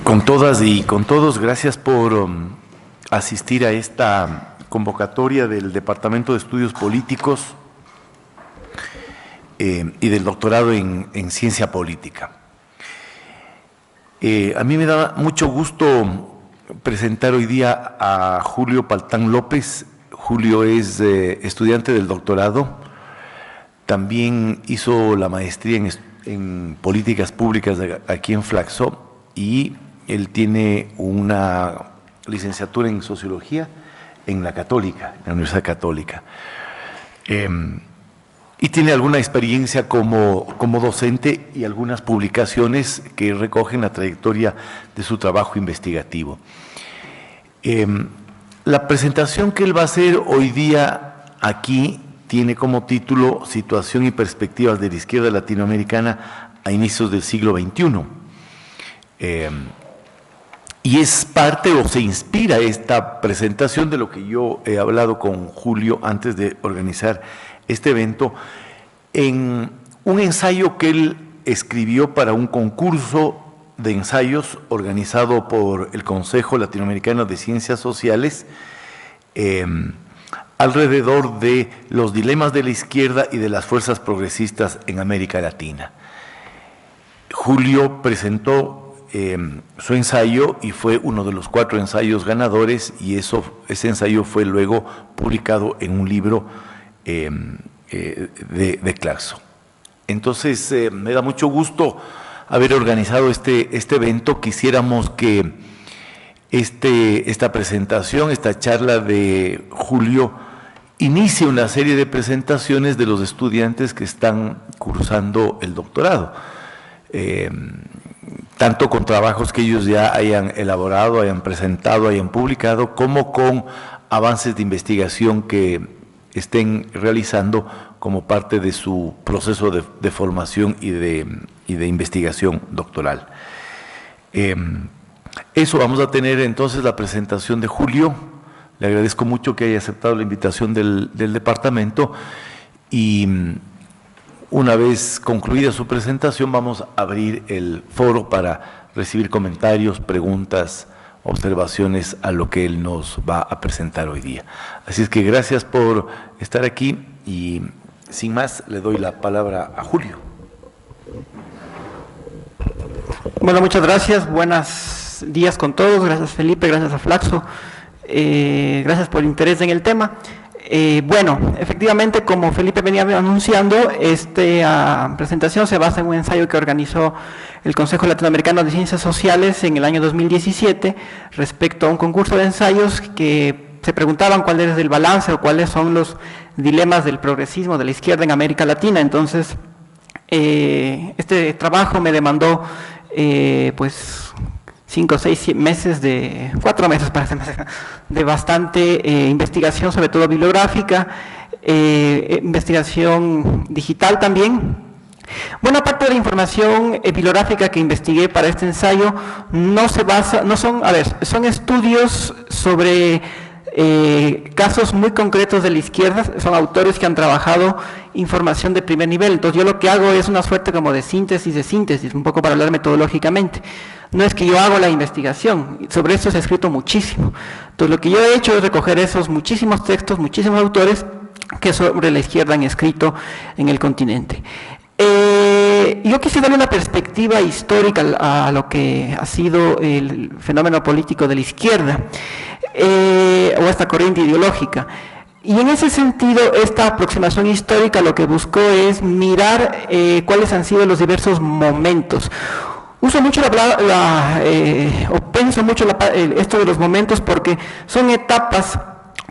Con todas y con todos, gracias por asistir a esta convocatoria del Departamento de Estudios Políticos y del doctorado en Ciencia Política. A mí me da mucho gusto presentar hoy día a Julio Paltán López. Julio es estudiante del doctorado, también hizo la maestría en Políticas Públicas aquí en Flaxo, y él tiene una licenciatura en Sociología en la Católica, en la Universidad Católica. Y tiene alguna experiencia como docente y algunas publicaciones que recogen la trayectoria de su trabajo investigativo. La presentación que él va a hacer hoy día aquí tiene como título Situación y perspectivas de la izquierda latinoamericana a inicios del siglo XXI. Y es parte o se inspira esta presentación de lo que yo he hablado con Julio antes de organizar este evento, en un ensayo que él escribió para un concurso de ensayos organizado por el Consejo Latinoamericano de Ciencias Sociales, alrededor de los dilemas de la izquierda y de las fuerzas progresistas en América Latina. Julio presentó su ensayo y fue uno de los 4 ensayos ganadores, y ese ensayo fue luego publicado en un libro de Claxo. Entonces, me da mucho gusto haber organizado este evento. Quisiéramos que esta presentación, esta charla de Julio, inicie una serie de presentaciones de los estudiantes que están cursando el doctorado, tanto con trabajos que ellos ya hayan elaborado, hayan presentado, hayan publicado, como con avances de investigación que estén realizando como parte de su proceso de formación y de investigación doctoral. Eso vamos a tener entonces la presentación de Julio. Le agradezco mucho que haya aceptado la invitación del departamento, y una vez concluida su presentación vamos a abrir el foro para recibir comentarios, preguntas, observaciones a lo que él nos va a presentar hoy día. Así es que gracias por estar aquí, y sin más le doy la palabra a Julio. Bueno, muchas gracias, buenos días con todos. Gracias Felipe, gracias a Flaxo, gracias por el interés en el tema. Bueno, efectivamente, como Felipe venía anunciando, esta presentación se basa en un ensayo que organizó el Consejo Latinoamericano de Ciencias Sociales en el año 2017 respecto a un concurso de ensayos que se preguntaban cuál es el balance o cuáles son los dilemas del progresismo de la izquierda en América Latina. Entonces, este trabajo me demandó pues 5 o 6 meses, 4 meses para ser más, de bastante investigación, sobre todo bibliográfica, investigación digital también. Buena parte de la información bibliográfica que investigué para este ensayo son estudios sobre casos muy concretos de la izquierda. Son autores que han trabajado información de primer nivel. Entonces yo lo que hago es una suerte como de síntesis, un poco para hablar metodológicamente. No es que yo hago la investigación, sobre eso se ha escrito muchísimo. Entonces lo que yo he hecho es recoger esos muchísimos textos, muchísimos autores que sobre la izquierda han escrito en el continente. Yo quise darle una perspectiva histórica a lo que ha sido el fenómeno político de la izquierda, o esta corriente ideológica. Y en ese sentido, esta aproximación histórica lo que buscó es mirar cuáles han sido los diversos momentos. Uso mucho la palabra, o pienso mucho esto de los momentos, porque son etapas.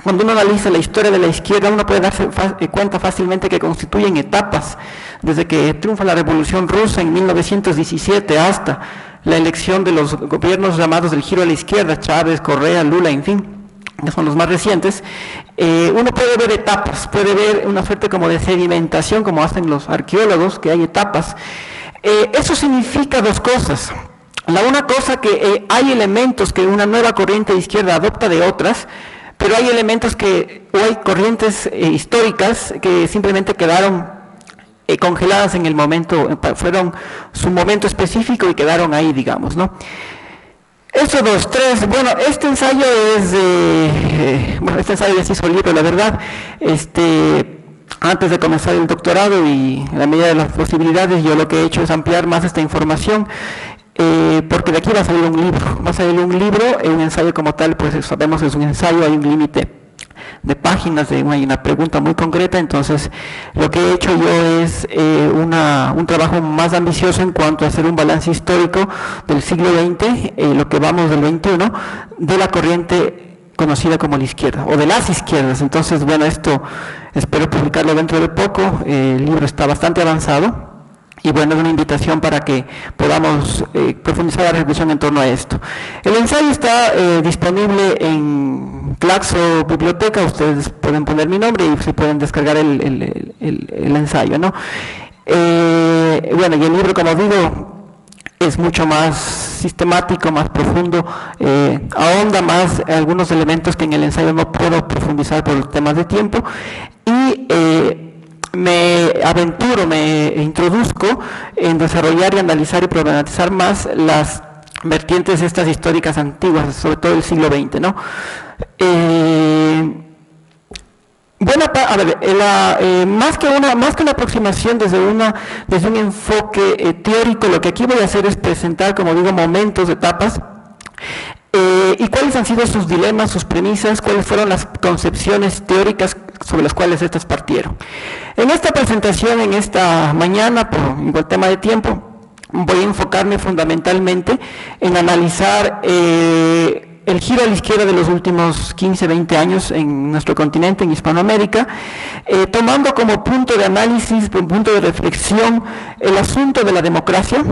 Cuando uno analiza la historia de la izquierda, uno puede darse cuenta fácilmente que constituyen etapas, desde que triunfa la Revolución Rusa en 1917 hasta la elección de los gobiernos llamados del giro a la izquierda, Chávez, Correa, Lula, en fin, que son los más recientes. Uno puede ver etapas, puede ver una suerte como de sedimentación, como hacen los arqueólogos, que hay etapas. Eso significa 2 cosas. Una cosa, que hay elementos que una nueva corriente de izquierda adopta de otras, pero hay elementos o hay corrientes históricas que simplemente quedaron congeladas en el momento, fueron su momento específico y quedaron ahí, digamos, ¿no? Eso, dos, tres. Bueno, este ensayo es este ensayo ya se hizo libro, la verdad. Antes de comenzar el doctorado y en la medida de las posibilidades, yo lo que he hecho es ampliar más esta información, porque de aquí va a salir un libro. Va a salir un libro, un ensayo como tal, pues sabemos que es un ensayo, hay un límite de páginas, hay una pregunta muy concreta. Entonces lo que he hecho yo es un trabajo más ambicioso en cuanto a hacer un balance histórico del siglo XX, lo que vamos del XXI, de la corriente conocida como la izquierda, o de las izquierdas. Entonces, bueno, esto espero publicarlo dentro de poco. El libro está bastante avanzado. Y bueno, es una invitación para que podamos profundizar la reflexión en torno a esto. El ensayo está disponible en Claxo Biblioteca. Ustedes pueden poner mi nombre y se pueden descargar el ensayo, ¿no? Bueno, y el libro, como digo, es mucho más sistemático, más profundo, ahonda más algunos elementos que en el ensayo no puedo profundizar por temas de tiempo. Y me aventuro, me introduzco en desarrollar y analizar y problematizar más las vertientes estas históricas antiguas, sobre todo del siglo XX, ¿no? Más que una aproximación desde un enfoque teórico, lo que aquí voy a hacer es presentar, como digo, momentos, etapas, y cuáles han sido sus dilemas, sus premisas, cuáles fueron las concepciones teóricas sobre las cuales estas partieron. En esta presentación, en esta mañana, por igual tema de tiempo, voy a enfocarme fundamentalmente en analizar el giro a la izquierda de los últimos 15, 20 años en nuestro continente, en Hispanoamérica, tomando como punto de análisis, punto de reflexión, el asunto de la democracia,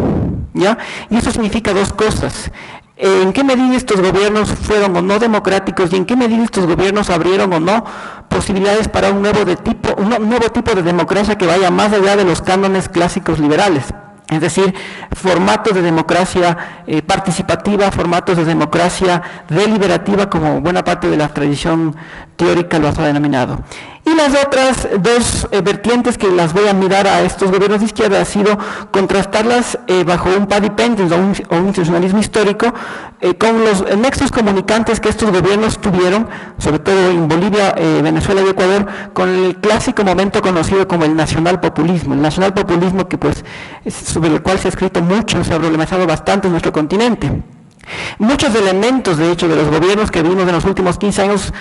¿ya? Y eso significa dos cosas. ¿En qué medida estos gobiernos fueron o no democráticos y en qué medida estos gobiernos abrieron o no posibilidades para un nuevo tipo de democracia que vaya más allá de los cánones clásicos liberales? Es decir, formatos de democracia participativa, formatos de democracia deliberativa, como buena parte de la tradición teórica lo ha denominado. Y las otras dos vertientes que las voy a mirar a estos gobiernos de izquierda ha sido contrastarlas bajo un padipendence o un institucionalismo histórico con los nexos comunicantes que estos gobiernos tuvieron, sobre todo en Bolivia, Venezuela y Ecuador, con el clásico momento conocido como el nacionalpopulismo. El nacionalpopulismo que pues sobre el cual se ha escrito mucho, se ha problematizado bastante en nuestro continente. Muchos elementos, de hecho, de los gobiernos que vimos en los últimos 15 años,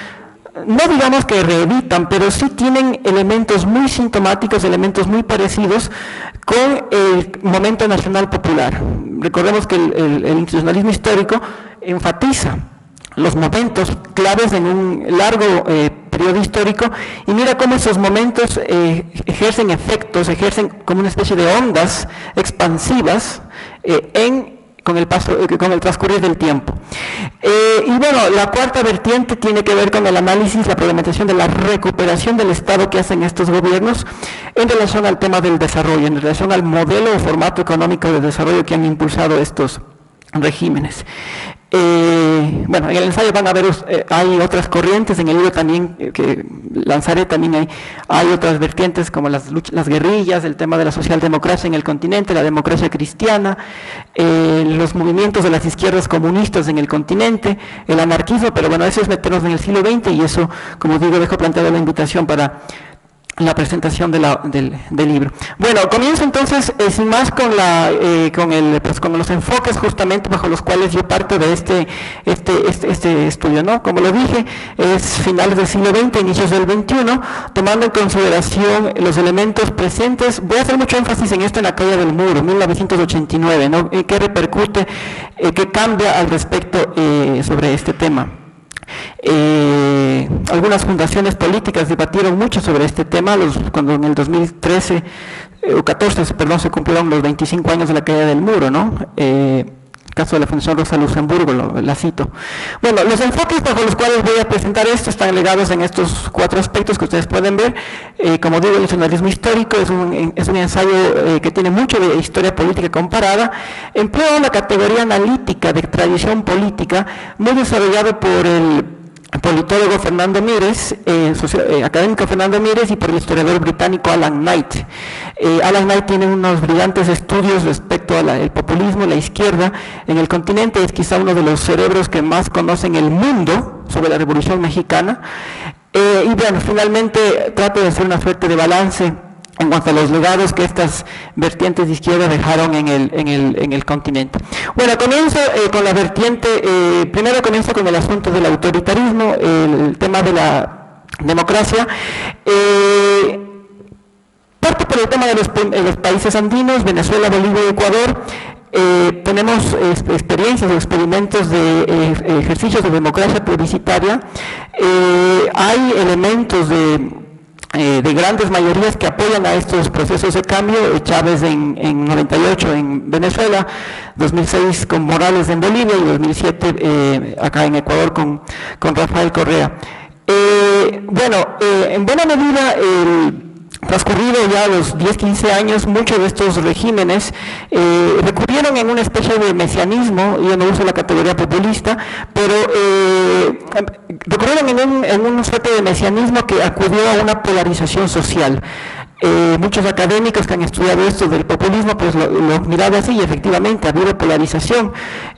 no digamos que reeditan, pero sí tienen elementos muy sintomáticos, elementos muy parecidos con el momento nacional popular. Recordemos que el institucionalismo histórico enfatiza los momentos claves en un largo periodo histórico, y mira cómo esos momentos ejercen efectos, ejercen como una especie de ondas expansivas con el transcurrir del tiempo. Y bueno, la cuarta vertiente tiene que ver con el análisis, la problematización de la recuperación del Estado que hacen estos gobiernos en relación al tema del desarrollo, en relación al modelo o formato económico de desarrollo que han impulsado estos regímenes. Bueno, en el ensayo van a ver, hay otras corrientes, en el libro también que lanzaré también hay otras vertientes como las guerrillas, el tema de la socialdemocracia en el continente, la democracia cristiana, los movimientos de las izquierdas comunistas en el continente, el anarquismo, pero bueno, eso es meternos en el siglo XX y eso, como digo, dejo planteada la invitación para la presentación del libro. Bueno, comienzo entonces sin más con los enfoques justamente bajo los cuales yo parto de este estudio, ¿no? Como lo dije, es finales del siglo XX, inicios del XXI, tomando en consideración los elementos presentes. Voy a hacer mucho énfasis en esto en la caída del muro, 1989, ¿no? ¿Qué repercute, qué cambia al respecto sobre este tema? Algunas fundaciones políticas debatieron mucho sobre este tema cuando en el 2013 o 14, perdón, se cumplieron los 25 años de la caída del muro, ¿no? El caso de la Fundación Rosa Luxemburgo, la cito. Bueno, los enfoques bajo los cuales voy a presentar esto están ligados en estos cuatro aspectos que ustedes pueden ver. Como digo, el nacionalismo histórico es un ensayo que tiene mucho de historia política comparada. Emplea una categoría analítica de tradición política muy desarrollado por el politólogo Fernando Mieres, académico Fernando Mieres, y por el historiador británico Alan Knight. Alan Knight tiene unos brillantes estudios respecto al populismo, la izquierda en el continente. Es quizá uno de los cerebros que más conocen el mundo sobre la Revolución Mexicana. Y bueno, finalmente trato de hacer una suerte de balance en cuanto a los legados que estas vertientes de izquierda dejaron en el continente. Bueno, comienzo con la vertiente, primero comienzo con el asunto del autoritarismo, el tema de la democracia. Parte por el tema de los países andinos, Venezuela, Bolivia y Ecuador. Tenemos experiencias o experimentos de ejercicios de democracia plebiscitaria. Hay elementos de grandes mayorías que apoyan a estos procesos de cambio. Chávez en 98 en Venezuela, 2006 con Morales en Bolivia y 2007 acá en Ecuador con Rafael Correa. En buena medida, transcurrido ya los 10-15 años, muchos de estos regímenes recurrieron en una especie de mesianismo. Yo no uso la categoría populista, pero recurrieron en una suerte de mesianismo que acudió a una polarización social. Muchos académicos que han estudiado esto del populismo pues lo miraban así, y efectivamente ha habido polarización.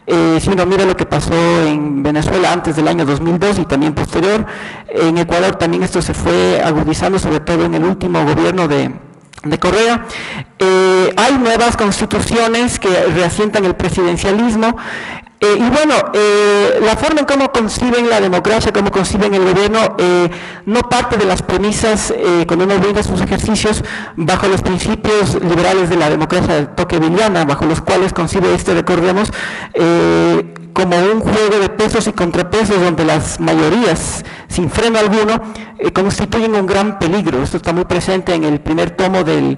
Si uno mira lo que pasó en Venezuela antes del año 2002 y también posterior, en Ecuador también esto se fue agudizando, sobre todo en el último gobierno de Correa. Hay nuevas constituciones que reasientan el presidencialismo. La forma en cómo conciben la democracia, cómo conciben el gobierno, no parte de las premisas, cuando uno brinda sus ejercicios, bajo los principios liberales de la democracia tocquevilliana, bajo los cuales concibe recordemos, como un juego de pesos y contrapesos donde las mayorías, sin freno alguno, constituyen un gran peligro. Esto está muy presente en el primer tomo de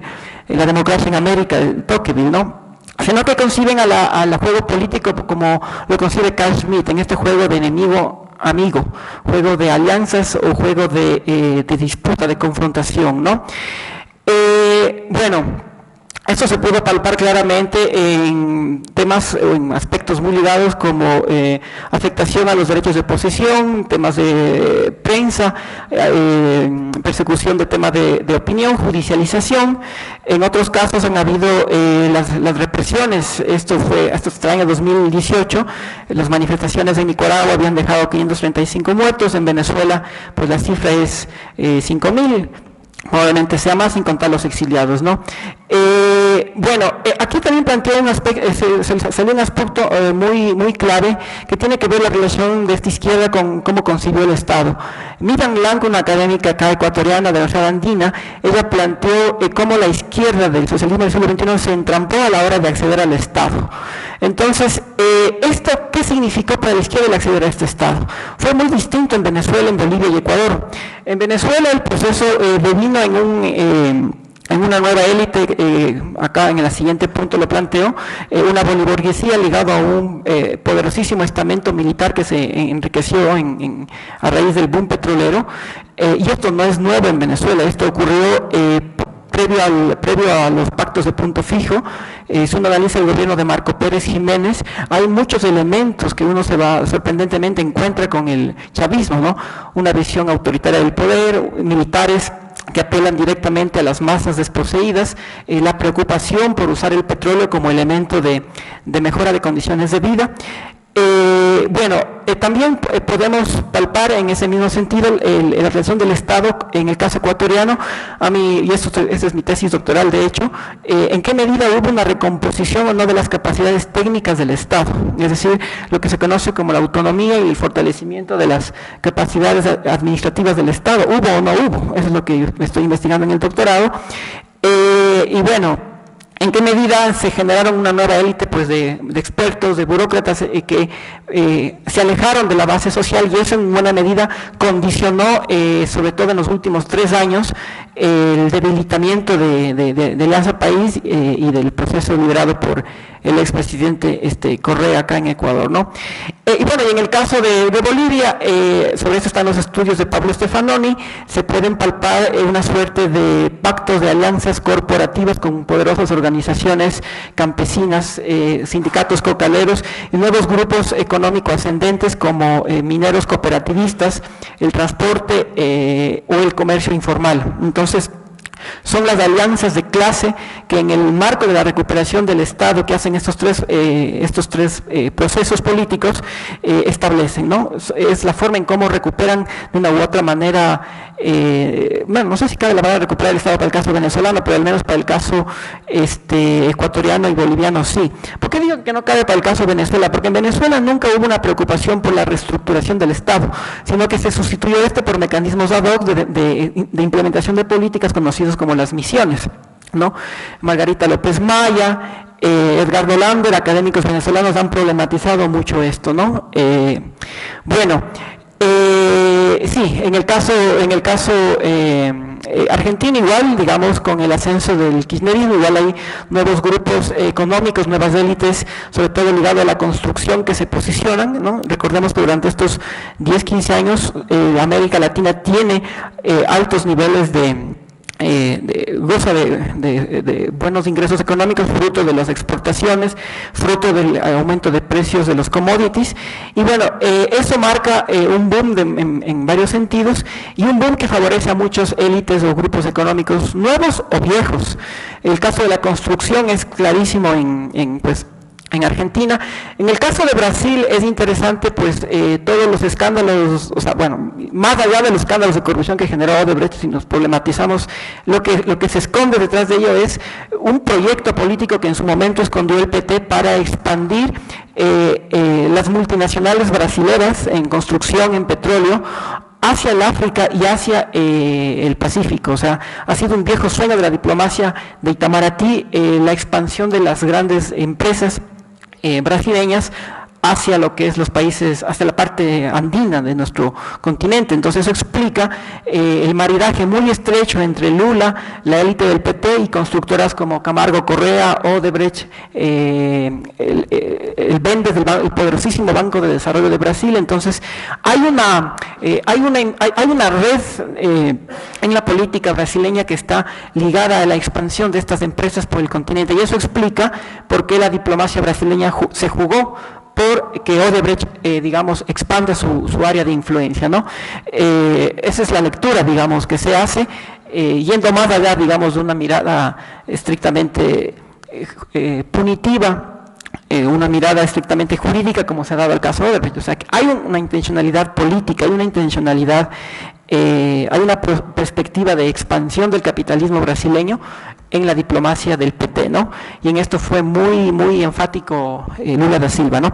la democracia en América, de Tocqueville, ¿no? Sino que conciben al juego político como lo concibe Carl Schmitt, en este juego de enemigo-amigo, juego de alianzas o juego de disputa, de confrontación, ¿no? Esto se pudo palpar claramente en temas o en aspectos muy ligados como afectación a los derechos de posesión, temas de prensa, persecución de temas de opinión, judicialización. En otros casos han habido las represiones. Esto fue hasta el año 2018. Las manifestaciones en Nicaragua habían dejado 535 muertos. En Venezuela, pues la cifra es 5.000. Probablemente sea más, sin contar los exiliados, ¿no? Aquí también plantea salió un aspecto muy clave que tiene que ver la relación de esta izquierda con cómo concibió el Estado. Miriam Blanco, una académica acá ecuatoriana de la Universidad Andina, ella planteó cómo la izquierda del socialismo del siglo XXI se entrampó a la hora de acceder al Estado. Entonces, ¿esto qué significó para la izquierda el acceder a este Estado? Fue muy distinto en Venezuela, en Bolivia y Ecuador. En Venezuela el proceso devino en una nueva élite, acá en el siguiente punto lo planteo, una boliburguesía ligada a un poderosísimo estamento militar que se enriqueció a raíz del boom petrolero, y esto no es nuevo en Venezuela. Esto ocurrió previo a los pactos de punto fijo. Si uno analiza el gobierno de Marco Pérez Jiménez, hay muchos elementos que uno sorprendentemente encuentra con el chavismo, ¿no? Una visión autoritaria del poder, militares que apelan directamente a las masas desposeídas, la preocupación por usar el petróleo como elemento de mejora de condiciones de vida. También podemos palpar en ese mismo sentido la relación del Estado en el caso ecuatoriano. Esta es mi tesis doctoral, de hecho, en qué medida hubo una recomposición o no de las capacidades técnicas del Estado, es decir, lo que se conoce como la autonomía y el fortalecimiento de las capacidades administrativas del Estado. ¿Hubo o no hubo? Eso es lo que estoy investigando en el doctorado. ¿En qué medida se generaron una nueva élite pues de expertos, de burócratas que se alejaron de la base social, y eso en buena medida condicionó, sobre todo en los últimos 3 años, el debilitamiento de Alianza País y del proceso liderado por el expresidente Correa acá en Ecuador, ¿no? Y bueno, y en el caso de Bolivia, sobre eso están los estudios de Pablo Stefanoni, se pueden palpar una suerte de pactos de alianzas corporativas con poderosas organizaciones campesinas, sindicatos cocaleros y nuevos grupos económicos ascendentes como mineros cooperativistas, el transporte o el comercio informal. Entonces, son las alianzas de clase que en el marco de la recuperación del Estado que hacen estos tres procesos políticos establecen, ¿no? Es la forma en cómo recuperan de una u otra manera, bueno, no sé si cabe la palabra recuperar el Estado para el caso venezolano, pero al menos para el caso ecuatoriano y boliviano sí. ¿Por qué digo que no cabe para el caso Venezuela? Porque en Venezuela nunca hubo una preocupación por la reestructuración del Estado, sino que se sustituyó por mecanismos ad hoc de implementación de políticas conocidos como las misiones, ¿no? Margarita López Maya, Edgardo Lander, académicos venezolanos han problematizado mucho esto, ¿no? Bueno, sí, en el caso argentino igual, digamos, con el ascenso del kirchnerismo, igual hay nuevos grupos económicos, nuevas élites, sobre todo ligado a la construcción que se posicionan, ¿no? Recordemos que durante estos 10, 15 años América Latina tiene altos niveles goza de buenos ingresos económicos, fruto de las exportaciones, fruto del aumento de precios de los commodities, y bueno, eso marca un boom en varios sentidos, y un boom que favorece a muchos élites o grupos económicos nuevos o viejos. El caso de la construcción es clarísimo en Argentina. En el caso de Brasil es interesante, pues, todos los escándalos, o sea, bueno, más allá de los escándalos de corrupción que generó Odebrecht, si nos problematizamos, lo que se esconde detrás de ello es un proyecto político que en su momento escondió el PT para expandir las multinacionales brasileras en construcción, en petróleo, hacia el África y hacia el Pacífico. O sea, ha sido un viejo sueño de la diplomacia de Itamaraty, la expansión de las grandes empresas brasileñas hacia lo que es los países, hacia la parte andina de nuestro continente. Entonces eso explica el maridaje muy estrecho entre Lula, la élite del PT y constructoras como Camargo Correa, Odebrecht, el BNDES, el poderosísimo Banco de Desarrollo de Brasil. Entonces hay una red en la política brasileña que está ligada a la expansión de estas empresas por el continente, y eso explica por qué la diplomacia brasileña se jugó por que Odebrecht, digamos, expanda su área de influencia, ¿no? Esa es la lectura, digamos, que se hace, yendo más allá, digamos, de una mirada estrictamente punitiva, una mirada estrictamente jurídica, como se ha dado el caso de Odebrecht. O sea, que hay una intencionalidad política, hay una intencionalidad, hay una perspectiva de expansión del capitalismo brasileño en la diplomacia del PT, ¿no? Y en esto fue muy, muy enfático Lula da Silva, ¿no?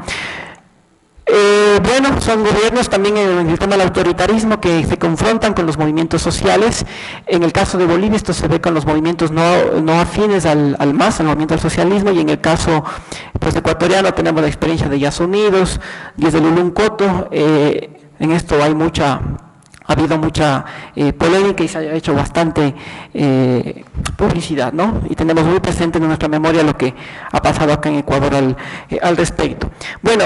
Bueno, son gobiernos también en el tema del autoritarismo que se confrontan con los movimientos sociales. En el caso de Bolivia esto se ve con los movimientos no afines al MAS, al movimiento al socialismo, y en el caso pues ecuatoriano tenemos la experiencia de Yas Unidos, desde Lulún Coto. En esto ha habido mucha polémica y se ha hecho bastante publicidad, ¿no? Y tenemos muy presente en nuestra memoria lo que ha pasado acá en Ecuador al respecto. Bueno,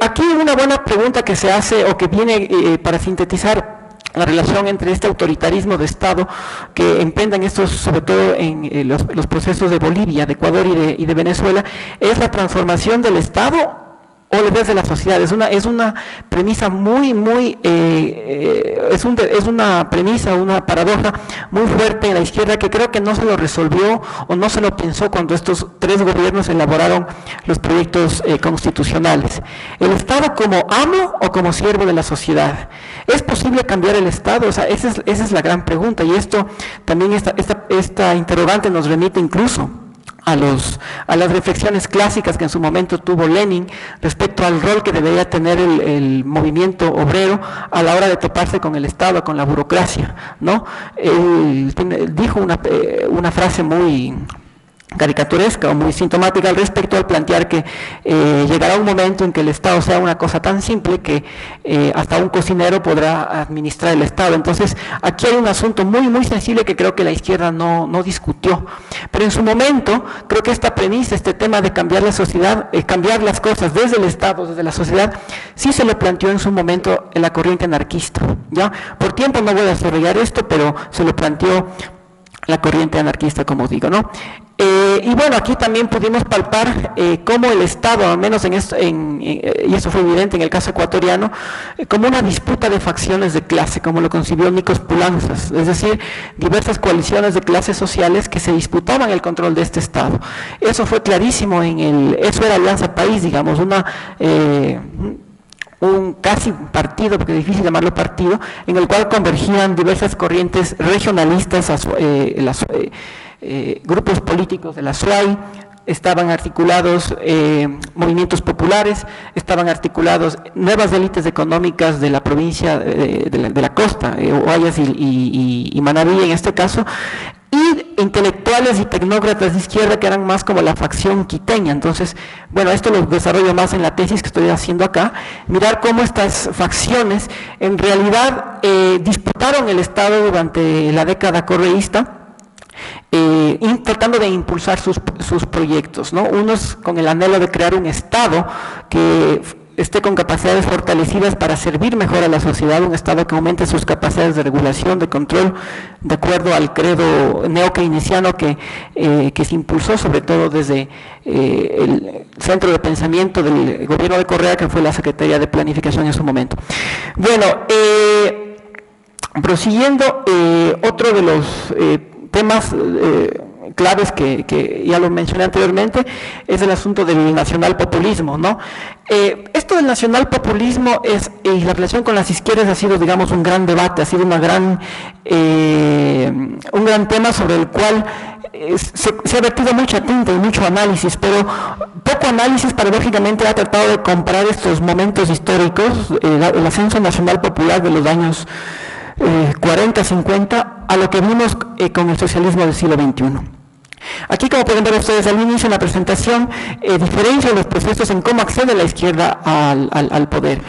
aquí una buena pregunta que se hace o que viene para sintetizar la relación entre este autoritarismo de Estado que emprendan estos, sobre todo en los procesos de Bolivia, de Ecuador y de Venezuela, es la transformación del Estado o desde la sociedad. Es una premisa es una premisa, una paradoja muy fuerte en la izquierda, que creo que no se lo resolvió o no se lo pensó cuando estos tres gobiernos elaboraron los proyectos constitucionales. ¿El Estado como amo o como siervo de la sociedad? ¿Es posible cambiar el Estado? O sea, esa es la gran pregunta, y esto también, esta interrogante nos remite incluso a las reflexiones clásicas que en su momento tuvo Lenin respecto al rol que debería tener el movimiento obrero a la hora de toparse con el Estado, con la burocracia, ¿no? Él dijo una frase muy caricaturesca o muy sintomática al respecto, al plantear que llegará un momento en que el Estado sea una cosa tan simple que hasta un cocinero podrá administrar el Estado. Entonces, aquí hay un asunto muy sensible que creo que la izquierda no discutió. Pero en su momento, creo que esta premisa, este tema de cambiar la sociedad, cambiar las cosas desde el Estado, desde la sociedad, sí se lo planteó en su momento en la corriente anarquista, ¿ya? Por tiempo no voy a desarrollar esto, pero se lo planteó la corriente anarquista, como digo, ¿no? Y bueno, aquí también pudimos palpar cómo el Estado, al menos y eso fue evidente en el caso ecuatoriano, como una disputa de facciones de clase, como lo concibió Nikos Poulantzas, es decir, diversas coaliciones de clases sociales que se disputaban el control de este Estado. Eso fue clarísimo eso era Alianza País, digamos, un casi partido, porque es difícil llamarlo partido, en el cual convergían diversas corrientes regionalistas, grupos políticos de la SUAY, estaban articulados movimientos populares, estaban articulados nuevas élites económicas de la provincia de la costa, Guayas y Manabí en este caso, y intelectuales y tecnócratas de izquierda que eran más como la facción quiteña. Entonces, bueno, esto lo desarrollo más en la tesis que estoy haciendo acá, mirar cómo estas facciones en realidad disputaron el Estado durante la década correísta, tratando de impulsar sus proyectos, ¿no? Unos con el anhelo de crear un Estado que esté con capacidades fortalecidas para servir mejor a la sociedad, un Estado que aumente sus capacidades de regulación, de control, de acuerdo al credo neo-keynesiano que se impulsó sobre todo desde el centro de pensamiento del gobierno de Correa, que fue la Secretaría de Planificación en su momento. Bueno, prosiguiendo, otro de los temas claves que ya lo mencioné anteriormente es el asunto del nacionalpopulismo, ¿no? Esto del nacionalpopulismo y la relación con las izquierdas ha sido, digamos, un gran debate, ha sido un gran tema sobre el cual se ha vertido mucha tinta y mucho análisis, pero poco análisis paradójicamente ha tratado de comparar estos momentos históricos, el ascenso nacional popular de los años 40, 50, a lo que vimos con el socialismo del siglo XXI. Aquí, como pueden ver ustedes al inicio en la presentación, diferencia los procesos en cómo accede la izquierda al poder.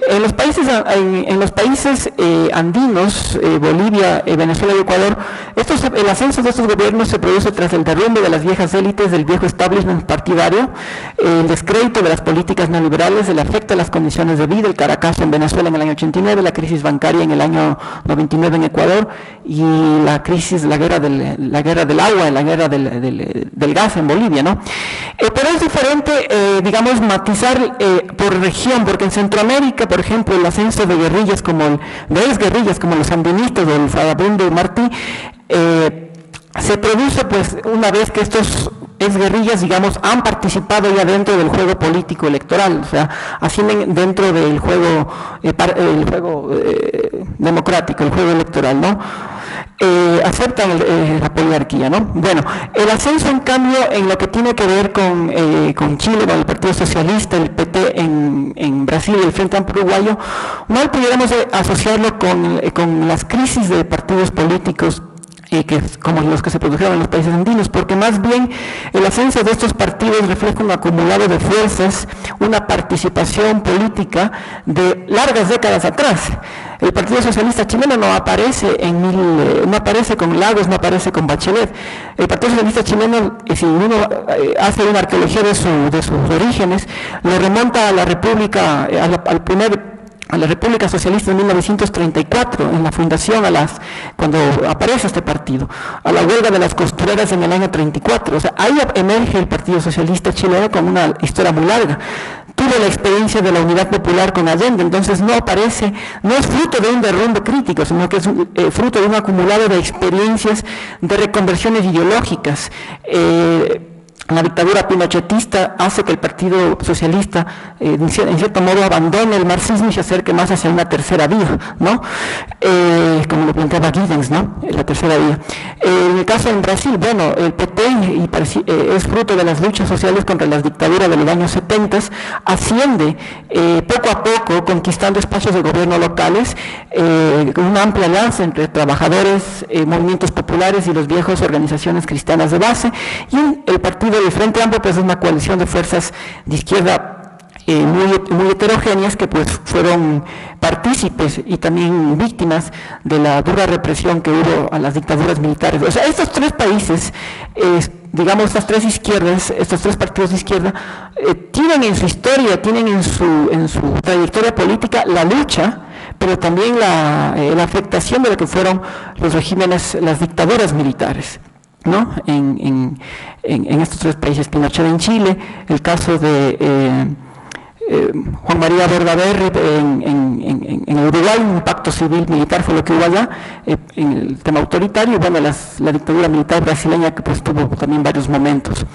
En los países andinos, Bolivia, Venezuela y Ecuador, el ascenso de estos gobiernos se produce tras el derrumbe de las viejas élites del viejo establishment partidario, el descrédito de las políticas neoliberales, el afecto a las condiciones de vida, el Caracazo en Venezuela en el año 89, la crisis bancaria en el año 99 en Ecuador y la guerra del agua, la guerra del gas en Bolivia, ¿no? Pero es diferente, digamos, matizar por región, porque en Centroamérica, por ejemplo, el ascenso de guerrillas de exguerrillas como los sandinistas o el Farabundo y Martí, se produce pues una vez que estos exguerrillas, digamos, han participado ya dentro del juego político electoral, o sea, ascienden dentro del juego democrático, el juego electoral, ¿no? Aceptan la poliarquía, ¿no? Bueno, el ascenso, en cambio, en lo que tiene que ver con Chile, con el Partido Socialista, el PT en Brasil y el Frente Amplio Uruguayo, mal pudiéramos asociarlo con las crisis de partidos políticos como los que se produjeron en los países andinos, porque más bien el ascenso de estos partidos refleja un acumulado de fuerzas, una participación política de largas décadas atrás. El Partido Socialista chileno no aparece con Lagos, no aparece con Bachelet. El Partido Socialista chileno, si uno hace una arqueología de sus orígenes, lo remonta a la República, a la República Socialista en 1934, en la fundación, cuando aparece este partido, a la huelga de las costureras en el año 34, o sea, ahí emerge el Partido Socialista chileno con una historia muy larga. Tuvo la experiencia de la Unidad Popular con Allende, entonces no es fruto de un derrumbe crítico, sino que es fruto de un acumulado de experiencias de reconversiones ideológicas. La dictadura pinochetista hace que el Partido Socialista, en cierto modo, abandone el marxismo y se acerque más hacia una tercera vía, ¿no? Como lo planteaba Giddens, ¿no? La tercera vía. En el caso en Brasil, bueno, el PT y es fruto de las luchas sociales contra las dictaduras de los años 70, asciende poco a poco, conquistando espacios de gobierno locales, con una amplia alianza entre trabajadores, movimientos populares y las viejas organizaciones cristianas de base, y el partido del Frente Amplio pues es una coalición de fuerzas de izquierda muy heterogéneas que pues fueron partícipes y también víctimas de la dura represión que hubo a las dictaduras militares. O sea, estos tres países, digamos, estas tres izquierdas, estos tres partidos de izquierda, tienen en su historia, tienen en su trayectoria política la lucha, pero también la afectación de lo que fueron los regímenes, las dictaduras militares, ¿no? En estos tres países, Pinochet en Chile, el caso de Juan María Bordaberry en Uruguay, un pacto civil militar fue lo que hubo allá, en el tema autoritario, y bueno, la dictadura militar brasileña que pues tuvo también varios momentos.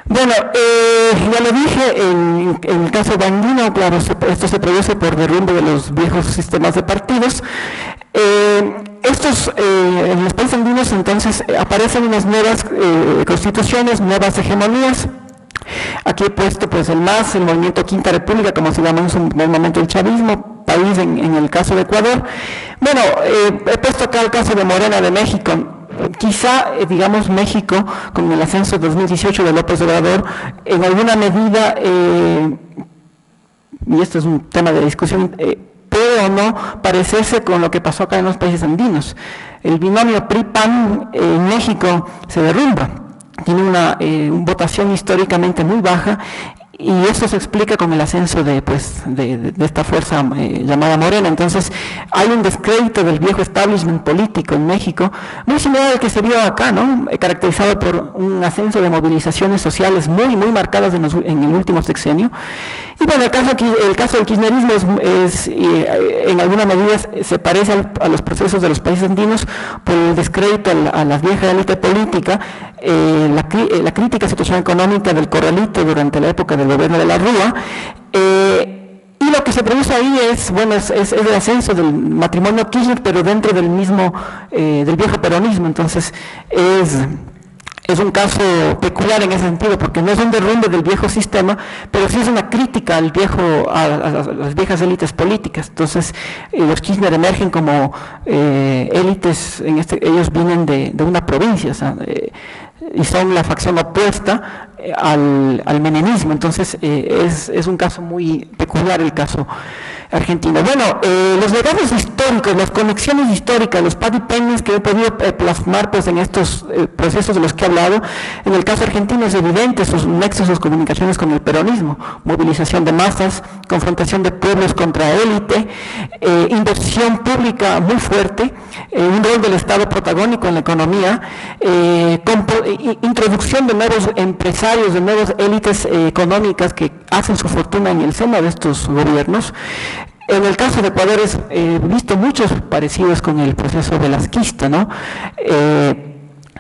Bueno, ya lo dije, en el caso de Andino, claro, esto se produce por derrumbe de los viejos sistemas de partidos. En los países andinos entonces aparecen unas nuevas constituciones, nuevas hegemonías. Aquí he puesto pues el MAS, el Movimiento Quinta República, como se llama en su primer momento el chavismo, país en el caso de Ecuador. Bueno, he puesto acá el caso de Morena de México. Quizá, digamos, México, con el ascenso de 2018 de López Obrador, en alguna medida, y esto es un tema de discusión, puede o no parecerse con lo que pasó acá en los países andinos. El binomio PRI-PAN en México se derrumba. Tiene una votación históricamente muy baja, y esto se explica con el ascenso de esta fuerza llamada Morena. Entonces hay un descrédito del viejo establishment político en México, muy similar al que se vio acá, ¿no? Caracterizado por un ascenso de movilizaciones sociales muy marcadas en el último sexenio. Y bueno, el caso del kirchnerismo en alguna medida se parece a los procesos de los países andinos por el descrédito a la vieja élite política, la crítica situación económica del corralito durante la época del gobierno de la Rúa, y lo que se produce ahí es el ascenso del matrimonio Kirchner, pero dentro del mismo, del viejo peronismo. Entonces es un caso peculiar en ese sentido, porque no es un derrumbe del viejo sistema, pero sí es una crítica a las viejas élites políticas. Entonces, los Kirchner emergen como élites, ellos vienen de una provincia, o sea, y son la facción opuesta al menemismo. Entonces, es un caso muy peculiar el caso argentino. Bueno, los legados históricos, las conexiones históricas, los paddy-pennies que he podido plasmar pues en estos procesos de los que he hablado, en el caso argentino es evidente sus nexos, sus comunicaciones con el peronismo, movilización de masas, confrontación de pueblos contra élite, inversión pública muy fuerte, un rol del Estado protagónico en la economía, introducción de nuevos empresarios, de nuevas élites económicas que hacen su fortuna en el seno de estos gobiernos. En el caso de Ecuador he visto muchos parecidos con el proceso velasquista, ¿no?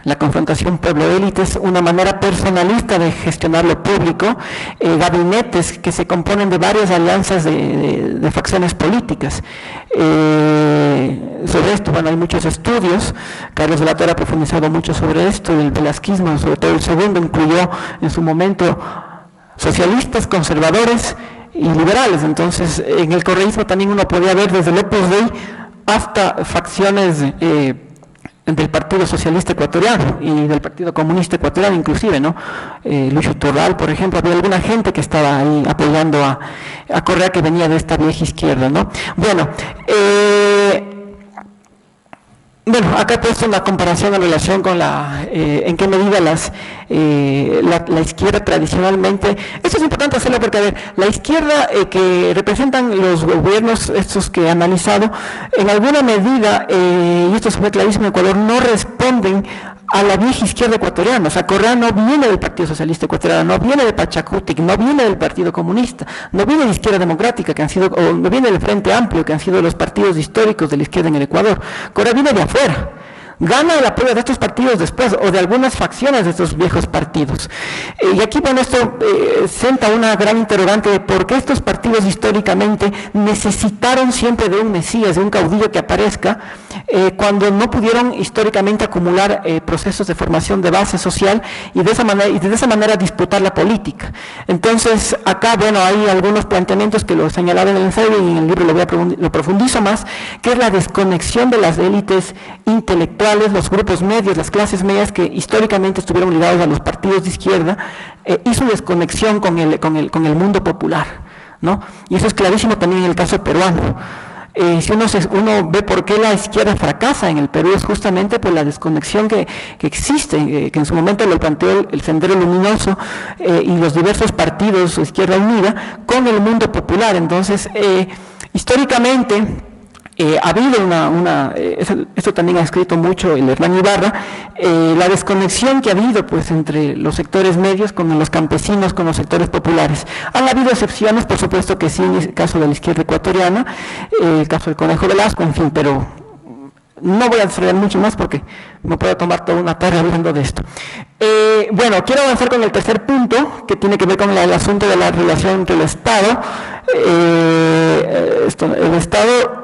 La confrontación pueblo-élites, una manera personalista de gestionar lo público, gabinetes que se componen de varias alianzas de facciones políticas. Sobre esto, bueno, hay muchos estudios. Carlos de la Torre ha profundizado mucho sobre esto, el velasquismo, sobre todo el segundo, incluyó en su momento socialistas, conservadores y liberales. Entonces, en el correísmo también uno podía ver desde el Opus Dei hasta facciones del Partido Socialista Ecuatoriano y del Partido Comunista Ecuatoriano inclusive, ¿no? Lucho Torral, por ejemplo, había alguna gente que estaba ahí apoyando a Correa, que venía de esta vieja izquierda, ¿no? Bueno, acá he puesto una comparación en relación con en qué medida la izquierda tradicionalmente, esto es importante hacerlo porque, a ver, la izquierda que representan los gobiernos estos que he analizado, en alguna medida, y esto se fue clarísimo en Ecuador, no responden a la vieja izquierda ecuatoriana. O sea, Correa no viene del Partido Socialista Ecuatoriano, no viene de Pachacutic, no viene del Partido Comunista, no viene de Izquierda Democrática, o no viene del Frente Amplio, que han sido los partidos históricos de la izquierda en el Ecuador. Correa viene de afuera, gana el apoyo de estos partidos después, o de algunas facciones de estos viejos partidos. Y aquí, bueno, esto sienta una gran interrogante de por qué estos partidos históricamente necesitaron siempre de un mesías, de un caudillo que aparezca, cuando no pudieron históricamente acumular procesos de formación de base social y de esa manera disputar la política. Entonces, acá, bueno, hay algunos planteamientos que lo señalaba en el ensayo y en el libro lo profundizo más, que es la desconexión de las élites intelectuales, los grupos medios, las clases medias que históricamente estuvieron ligados a los partidos de izquierda, y su desconexión con el mundo popular, ¿no? Y eso es clarísimo también en el caso peruano. Si uno ve por qué la izquierda fracasa en el Perú, es justamente por la desconexión que existe, que en su momento lo planteó el Sendero Luminoso y los diversos partidos de Izquierda Unida con el mundo popular. Entonces, históricamente, ha habido esto también ha escrito mucho el Hernán Ibarra, la desconexión que ha habido pues entre los sectores medios con los campesinos, con los sectores populares. Han habido excepciones, por supuesto que sí, en el caso de la izquierda ecuatoriana, el caso del Conejo Velasco, en fin, pero no voy a desarrollar mucho más porque me puedo tomar toda una tarde hablando de esto. Bueno, quiero avanzar con el tercer punto, que tiene que ver con el asunto de la relación entre el Estado,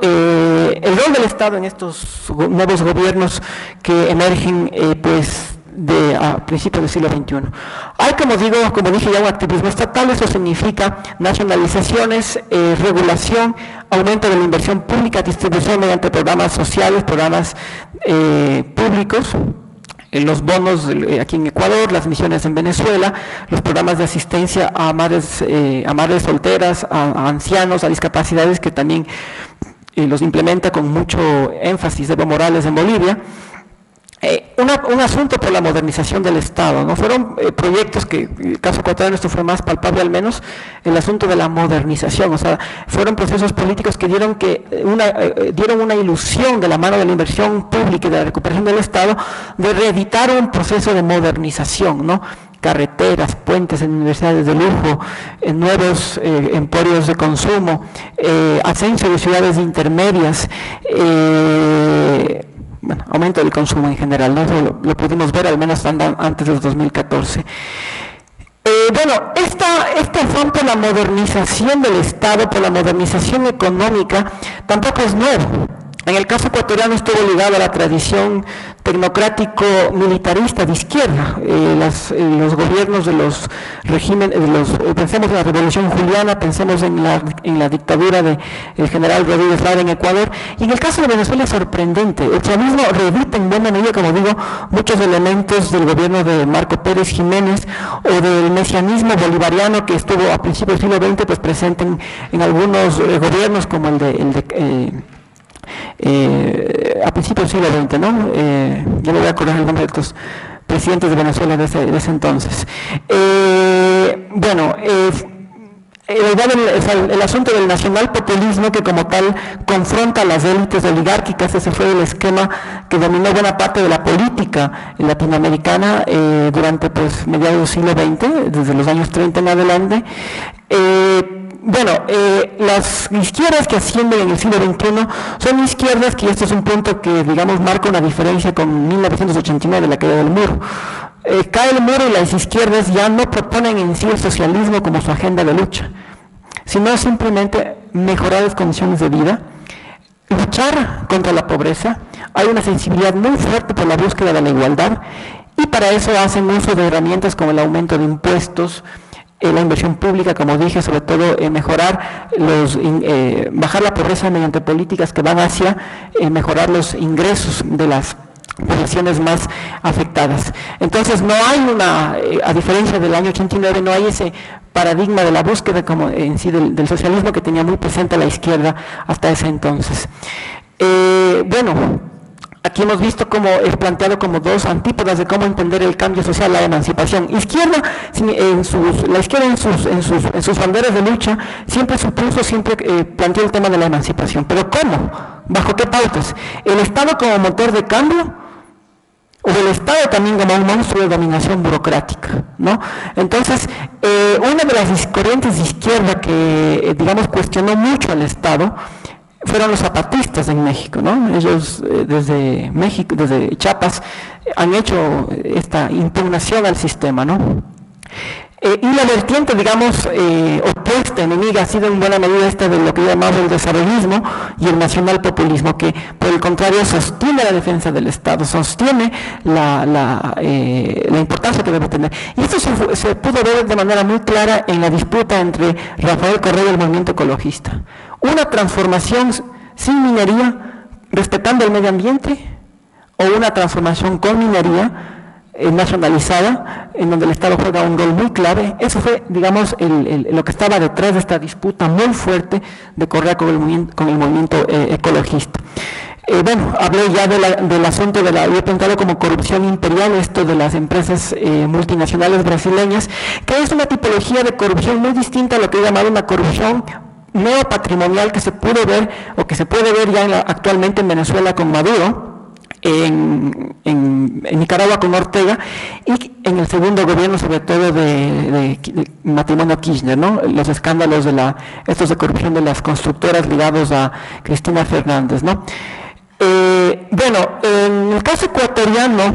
el rol del Estado en estos nuevos gobiernos que emergen a principios del siglo XXI. Hay, como dije ya, un activismo estatal. Eso significa nacionalizaciones, regulación, aumento de la inversión pública, distribución mediante programas sociales, programas públicos, los bonos aquí en Ecuador, las misiones en Venezuela, los programas de asistencia a madres solteras, a ancianos, a discapacidades, que también los implementa con mucho énfasis Evo Morales en Bolivia. Un asunto por la modernización del Estado, ¿no? Fueron proyectos que, en el caso ecuatoriano esto fue más palpable, al menos el asunto de la modernización, o sea, fueron procesos políticos que dieron una ilusión de la mano de la inversión pública y de la recuperación del Estado de reeditar un proceso de modernización, ¿no? Carreteras, puentes en universidades de lujo, nuevos emporios de consumo, ascenso de ciudades intermedias, aumento del consumo en general, ¿no? Eso lo pudimos ver al menos antes del 2014. Este afán por la modernización del Estado, por la modernización económica, tampoco es nuevo. En el caso ecuatoriano estuvo ligado a la tradición tecnocrático-militarista de izquierda. Los gobiernos de los regímenes, pensemos en la Revolución Juliana, pensemos en la dictadura del general Rodríguez Lara en Ecuador, y en el caso de Venezuela es sorprendente. El chavismo reedita en buena medida, como digo, muchos elementos del gobierno de Marco Pérez Jiménez o del mesianismo bolivariano que estuvo a principios del siglo XX pues presente en algunos gobiernos como el de a principios del siglo XX, ¿no? Yo le voy a acordar el nombre de estos presidentes de Venezuela de ese entonces. El asunto del nacionalpopulismo, que como tal confronta a las élites oligárquicas, ese fue el esquema que dominó buena parte de la política latinoamericana durante mediados del siglo XX, desde los años 30 en adelante. Las izquierdas que ascienden en el siglo XXI son izquierdas que, y esto es un punto que, digamos, marca una diferencia con 1989, la caída del muro. Cae el muro y las izquierdas ya no proponen en sí el socialismo como su agenda de lucha, sino simplemente mejorar las condiciones de vida, luchar contra la pobreza. Hay una sensibilidad muy fuerte por la búsqueda de la igualdad, y para eso hacen uso de herramientas como el aumento de impuestos, la inversión pública, como dije, sobre todo bajar la pobreza mediante políticas que van hacia mejorar los ingresos de las poblaciones más afectadas. Entonces no hay a diferencia del año 89, no hay ese paradigma de la búsqueda como en sí del socialismo que tenía muy presente la izquierda hasta ese entonces. Aquí hemos visto cómo es planteado como dos antípodas de cómo entender el cambio social, la emancipación. La izquierda en sus banderas de lucha siempre planteó el tema de la emancipación. ¿Pero cómo? ¿Bajo qué pautas? ¿El Estado como motor de cambio? ¿O el Estado también como un monstruo de dominación burocrática, ¿no? Entonces, una de las corrientes de izquierda que, digamos, cuestionó mucho al Estado fueron los zapatistas en México, ¿no? Ellos desde México, desde Chiapas, han hecho esta impugnación al sistema, ¿no? Y la vertiente, digamos, opuesta, enemiga, ha sido en buena medida esta de lo que llamamos el desarrollismo y el nacionalpopulismo, que por el contrario sostiene la defensa del Estado, sostiene la importancia que debe tener. Y esto se pudo ver de manera muy clara en la disputa entre Rafael Correa y el movimiento ecologista. Una transformación sin minería, respetando el medio ambiente, o una transformación con minería, nacionalizada, en donde el Estado juega un rol muy clave. Eso fue, digamos, lo que estaba detrás de esta disputa muy fuerte de Correa con el movimiento ecologista. Bueno, hablé ya del asunto yo he preguntado como corrupción imperial, esto de las empresas multinacionales brasileñas, que es una tipología de corrupción muy distinta a lo que he llamado una corrupción neopatrimonial que se pudo ver, o que se puede ver ya actualmente en Venezuela con Maduro, en Nicaragua con Ortega, y en el segundo gobierno, sobre todo de matrimonio Kirchner, ¿no? Los escándalos estos de corrupción de las constructoras ligados a Cristina Fernández, ¿no? Bueno, en el caso ecuatoriano,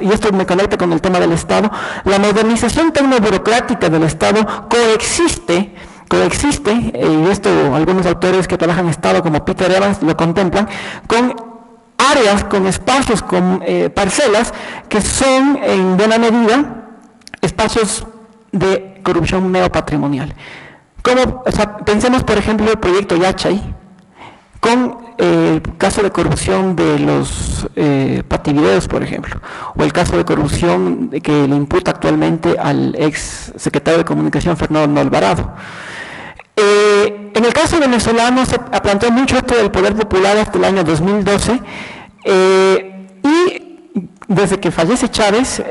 y esto me conecta con el tema del Estado, la modernización tecnoburocrática del Estado coexiste, y esto algunos autores que trabajan en Estado como Peter Evans lo contemplan, con áreas, con espacios, con parcelas que son en buena medida espacios de corrupción neopatrimonial. Pensemos por ejemplo el proyecto Yachay, con el caso de corrupción de los pativideos, por ejemplo, o el caso de corrupción que le imputa actualmente al ex secretario de Comunicación Fernando Alvarado. En el caso venezolano se planteó mucho esto del poder popular hasta el año 2012, y desde que fallece Chávez,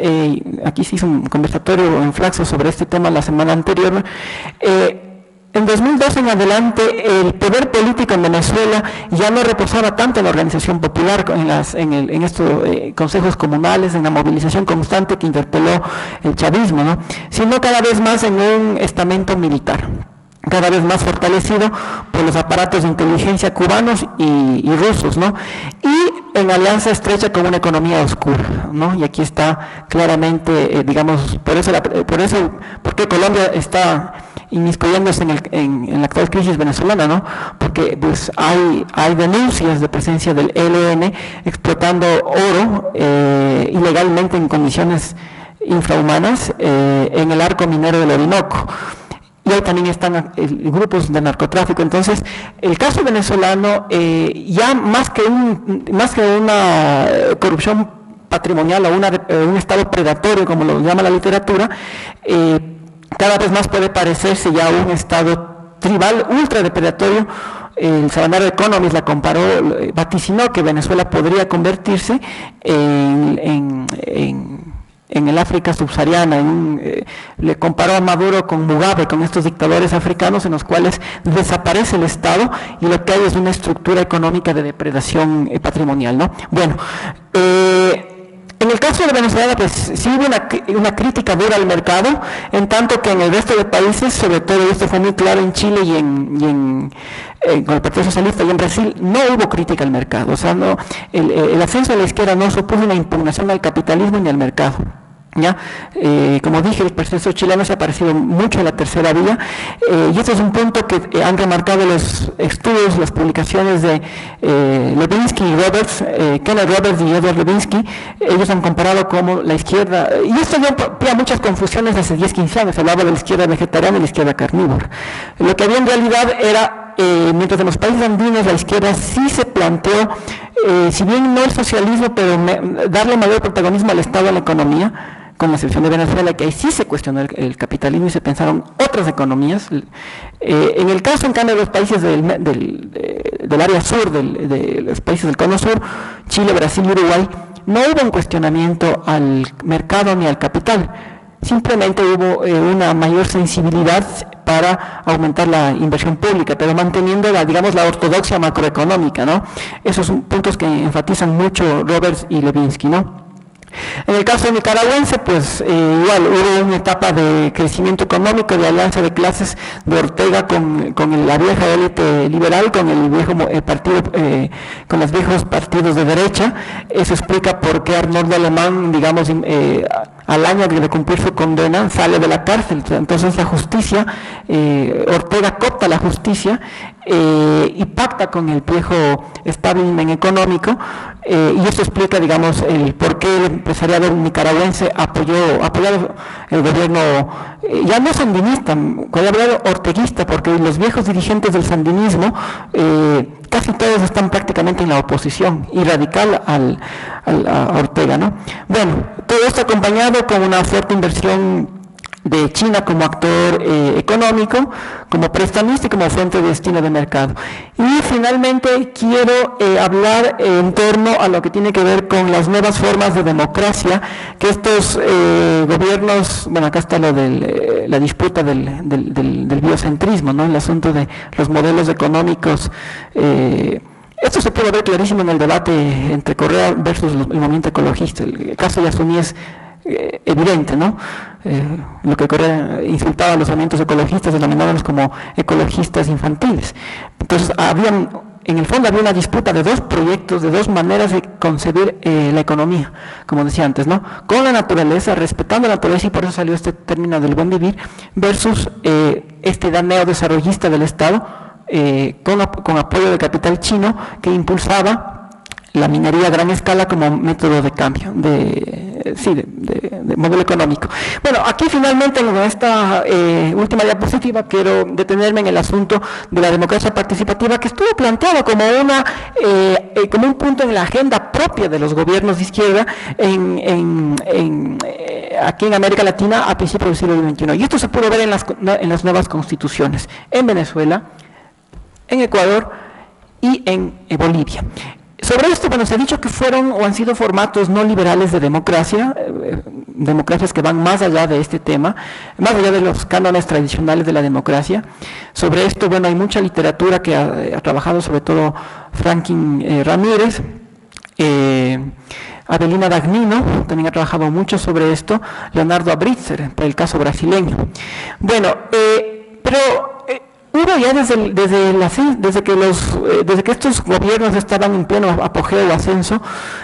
aquí se hizo un conversatorio en Flaxo sobre este tema la semana anterior, en 2012 en adelante el poder político en Venezuela ya no reposaba tanto en la organización popular, en estos consejos comunales, en la movilización constante que interpeló el chavismo, ¿no? Sino cada vez más en un estamento militar, cada vez más fortalecido por los aparatos de inteligencia cubanos y rusos, ¿no? Y en alianza estrecha con una economía oscura, ¿no? Y aquí está claramente, digamos, por qué Colombia está inmiscuyéndose en la actual crisis venezolana, ¿no? Porque pues hay denuncias de presencia del ELN explotando oro ilegalmente en condiciones infrahumanas en el arco minero del Orinoco. Y ahí también están grupos de narcotráfico. Entonces, el caso venezolano, ya más que una corrupción patrimonial o un estado predatorio, como lo llama la literatura, cada vez más puede parecerse ya a un estado tribal, ultra depredatorio. El Savannah Economist la comparó, vaticinó que Venezuela podría convertirse en el África subsahariana, le comparó a Maduro con Mugabe, con estos dictadores africanos en los cuales desaparece el Estado y lo que hay es una estructura económica de depredación patrimonial, ¿no? Bueno, en el caso de Venezuela, pues sí hubo una crítica dura al mercado, en tanto que en el resto de países, sobre todo esto fue muy claro en Chile y con el Partido Socialista y en Brasil, no hubo crítica al mercado. O sea, el ascenso de la izquierda no supuso una impugnación al capitalismo ni al mercado. ¿Ya? Como dije, el proceso chileno se ha parecido mucho a la tercera vía, y este es un punto que han remarcado los estudios, las publicaciones de Levinsky y Roberts, Kenneth Roberts y Edward Levinsky. Ellos han comparado cómo la izquierda, y esto dio pie a muchas confusiones hace 10-15 años, hablaba de la izquierda vegetariana y la izquierda carnívora. Lo que había en realidad era, mientras en los países andinos la izquierda sí se planteó, si bien no el socialismo, pero darle mayor protagonismo al Estado en la economía, con la excepción de Venezuela, que ahí sí se cuestionó el capitalismo y se pensaron otras economías. En el caso, en cambio, de los países del área sur, de los países del cono sur, Chile, Brasil y Uruguay, no hubo un cuestionamiento al mercado ni al capital. Simplemente hubo una mayor sensibilidad para aumentar la inversión pública, pero manteniendo la ortodoxia macroeconómica, ¿no? Esos son puntos que enfatizan mucho Roberts y Levinsky, ¿no? En el caso nicaragüense, pues igual hubo una etapa de crecimiento económico, de alianza de clases de Ortega con la vieja élite liberal, con el viejo partido, con los viejos partidos de derecha. Eso explica por qué Arnoldo Alemán, digamos, al año de cumplir su condena, sale de la cárcel. Entonces la justicia, Ortega coopta la justicia y pacta con el viejo establishment económico, y eso explica, digamos, el por qué el empresariado nicaragüense apoyó el gobierno, ya no sandinista, voy a hablar orteguista, porque los viejos dirigentes del sandinismo, casi todos están prácticamente en la oposición y radical a Ortega, ¿no? Bueno, todo esto acompañado con una fuerte inversión de China como actor económico, como prestamista y como fuente de destino de mercado. Y finalmente quiero hablar en torno a lo que tiene que ver con las nuevas formas de democracia que estos gobiernos, bueno, acá está lo de la disputa del biocentrismo, ¿no? El asunto de los modelos económicos. Esto se puede ver clarísimo en el debate entre Correa versus el movimiento ecologista. El caso de Yasuní es evidente, ¿no? Lo que Correa insultaba a los movimientos ecologistas, denominándolos como ecologistas infantiles. Entonces, en el fondo había una disputa de dos proyectos, de dos maneras de concebir la economía, como decía antes, ¿no? Con la naturaleza, respetando la naturaleza, y por eso salió este término del buen vivir, versus esta idea neodesarrollista del Estado, con apoyo del capital chino, que impulsaba la minería a gran escala como método de cambio, de modelo económico. Bueno, aquí finalmente en esta última diapositiva quiero detenerme en el asunto de la democracia participativa, que estuvo planteado como como un punto en la agenda propia de los gobiernos de izquierda aquí en América Latina a principios del siglo XXI. Y esto se pudo ver en las nuevas constituciones, en Venezuela, en Ecuador y en Bolivia. Sobre esto, bueno, se ha dicho que fueron o han sido formatos no liberales de democracia, democracias que van más allá de este tema, más allá de los cánones tradicionales de la democracia. Sobre esto, bueno, hay mucha literatura que ha trabajado, sobre todo Franklin Ramírez, Avelina Dagnino también ha trabajado mucho sobre esto, Leonardo Abritzer, para el caso brasileño. Bueno, pero hubo ya desde que estos gobiernos estaban en pleno apogeo o ascenso,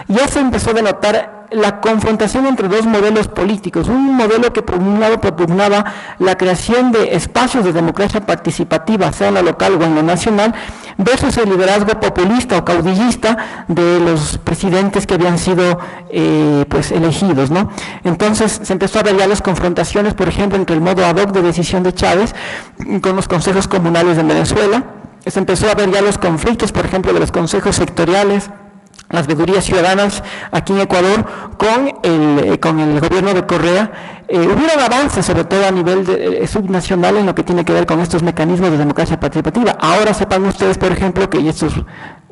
ya se empezó a denotar la confrontación entre dos modelos políticos, un modelo que por un lado propugnaba la creación de espacios de democracia participativa, sea en lo local o en lo nacional, versus el liderazgo populista o caudillista de los presidentes que habían sido elegidos, ¿no? Entonces se empezó a ver ya las confrontaciones, por ejemplo, entre el modo ad hoc de decisión de Chávez con los consejos comunales de Venezuela. Se empezó a ver ya los conflictos, por ejemplo, de los consejos sectoriales, las veedurías ciudadanas aquí en Ecuador con el gobierno de Correa. Hubieron avances, sobre todo a nivel subnacional, en lo que tiene que ver con estos mecanismos de democracia participativa. Ahora sepan ustedes, por ejemplo, que esto es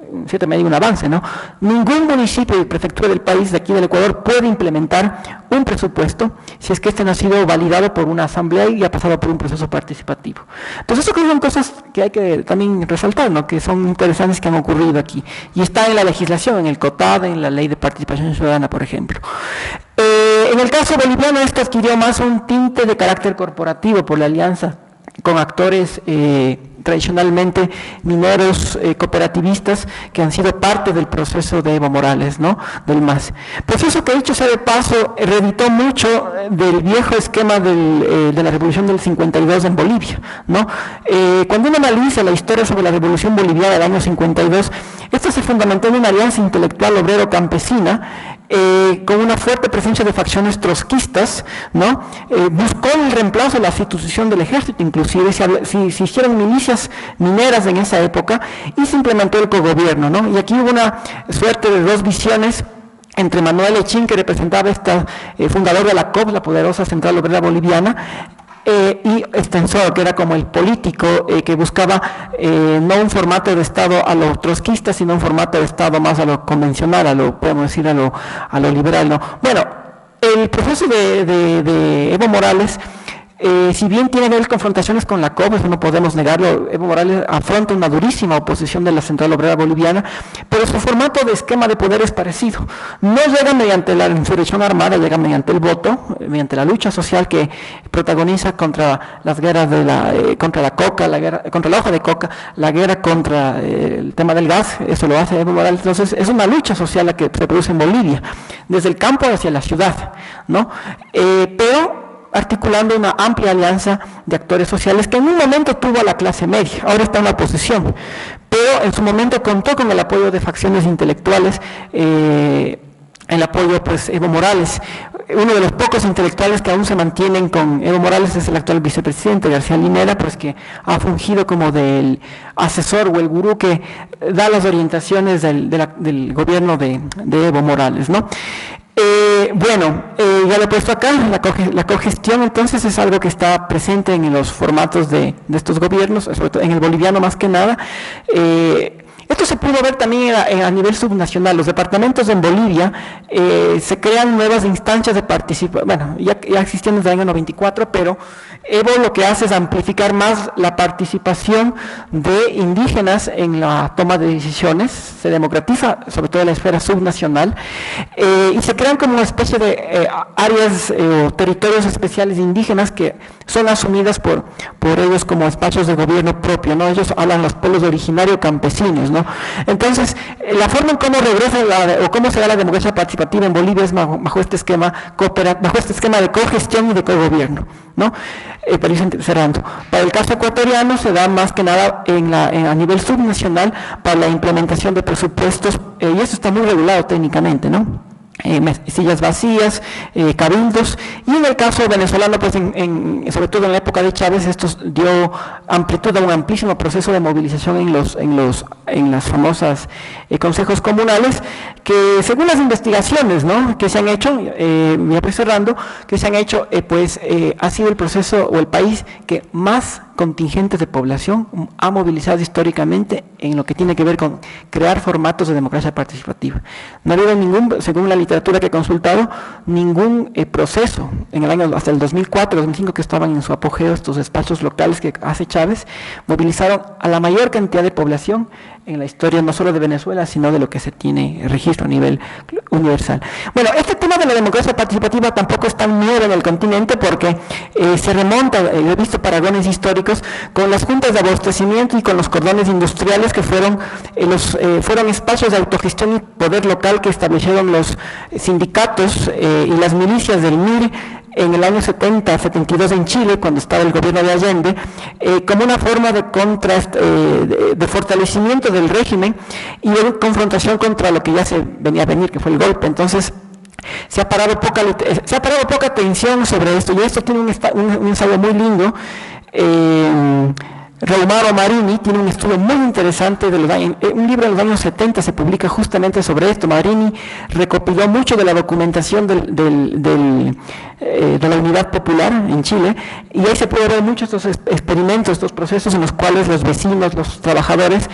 en cierta medida un avance, ¿no? Ningún municipio y prefectura del país, de aquí del Ecuador, puede implementar un presupuesto si es que este no ha sido validado por una asamblea y ha pasado por un proceso participativo. Entonces, eso son cosas que hay que también resaltar, ¿no? Que son interesantes, que han ocurrido aquí. Y está en la legislación, en el COTAD, en la Ley de Participación Ciudadana, por ejemplo. En el caso boliviano, esto adquirió más un tinte de carácter corporativo por la alianza con actores tradicionalmente mineros, cooperativistas, que han sido parte del proceso de Evo Morales, ¿no? Del MAS. Proceso que, dicho sea de paso, reeditó mucho del viejo esquema de la Revolución del 52 en Bolivia, ¿no? Cuando uno analiza la historia sobre la Revolución Boliviana del año 52, esta se fundamentó en una alianza intelectual obrero-campesina, con una fuerte presencia de facciones trotskistas, ¿no? Buscó el reemplazo de la sustitución del ejército, inclusive se hicieron milicias mineras en esa época y se implementó el cogobierno, ¿no? Y aquí hubo una suerte de dos visiones entre Manuel Echín, que representaba fundador de la COP, la poderosa Central Obrera Boliviana, y Extensor, que era como el político que buscaba no un formato de Estado a lo trotskista, sino un formato de Estado más a lo convencional, podemos decir, a lo liberal, ¿no? Bueno, el proceso de Evo Morales Si bien tiene que ver confrontaciones con la COP, eso no podemos negarlo, Evo Morales afronta una durísima oposición de la Central Obrera Boliviana, pero su formato de esquema de poder es parecido. No llega mediante la insurrección armada, llega mediante el voto, mediante la lucha social que protagoniza contra las guerras contra la coca, contra la hoja de coca, la guerra contra el tema del gas, eso lo hace Evo Morales. Entonces es una lucha social la que se produce en Bolivia, desde el campo hacia la ciudad, ¿no? Pero articulando una amplia alianza de actores sociales que en un momento tuvo a la clase media, ahora está en la oposición, pero en su momento contó con el apoyo de facciones intelectuales, el apoyo pues Evo Morales. Uno de los pocos intelectuales que aún se mantienen con Evo Morales es el actual vicepresidente García Linera, pues que ha fungido como del asesor o el gurú que da las orientaciones del gobierno de Evo Morales, ¿no? Ya lo he puesto acá, la cogestión entonces es algo que está presente en los formatos de estos gobiernos, sobre todo en el boliviano más que nada. Esto se pudo ver también a nivel subnacional. Los departamentos en Bolivia se crean nuevas instancias de participación, bueno, ya existían desde el año 94, pero Evo lo que hace es amplificar más la participación de indígenas en la toma de decisiones, se democratiza sobre todo en la esfera subnacional, y se crean como una especie de áreas o territorios especiales indígenas que son asumidas por ellos como espacios de gobierno propio, ¿no? Ellos hablan los pueblos originarios campesinos, ¿no? Entonces, la forma en cómo regresa o cómo se da la democracia participativa en Bolivia es bajo este esquema de cogestión y de cogobierno, ¿no? Para ir cerrando. Para el caso ecuatoriano se da más que nada a nivel subnacional para la implementación de presupuestos, y eso está muy regulado técnicamente, ¿no? Sillas vacías, cabildos, y en el caso venezolano, pues sobre todo en la época de Chávez, esto dio amplitud a un amplísimo proceso de movilización en las famosas consejos comunales, que según las investigaciones, ¿no?, que se han hecho, ya pues cerrando, que se han hecho, ha sido el proceso o el país que más contingentes de población ha movilizado históricamente en lo que tiene que ver con crear formatos de democracia participativa. No ha habido según la literatura que he consultado, ningún proceso en el año hasta el 2004, 2005, que estaban en su apogeo estos espacios locales que hace Chávez, movilizaron a la mayor cantidad de población en la historia no solo de Venezuela, sino de lo que se tiene registro a nivel universal. Bueno, este tema de la democracia participativa tampoco es tan nuevo en el continente porque se remonta, he visto paragones históricos con las juntas de abastecimiento y con los cordones industriales que fueron espacios de autogestión y poder local que establecieron los sindicatos y las milicias del MIR en el año 70-72 en Chile, cuando estaba el gobierno de Allende, como una forma de de fortalecimiento del régimen y de confrontación contra lo que ya se venía a venir, que fue el golpe. Entonces, se ha parado poca atención sobre esto, y esto tiene un ensayo muy lindo. Raumaro Marini tiene un estudio muy interesante un libro de los años 70 se publica justamente sobre esto. Marini recopiló mucho de la documentación de la Unidad Popular en Chile, y ahí se puede ver muchos estos experimentos, estos procesos en los cuales los vecinos, los trabajadores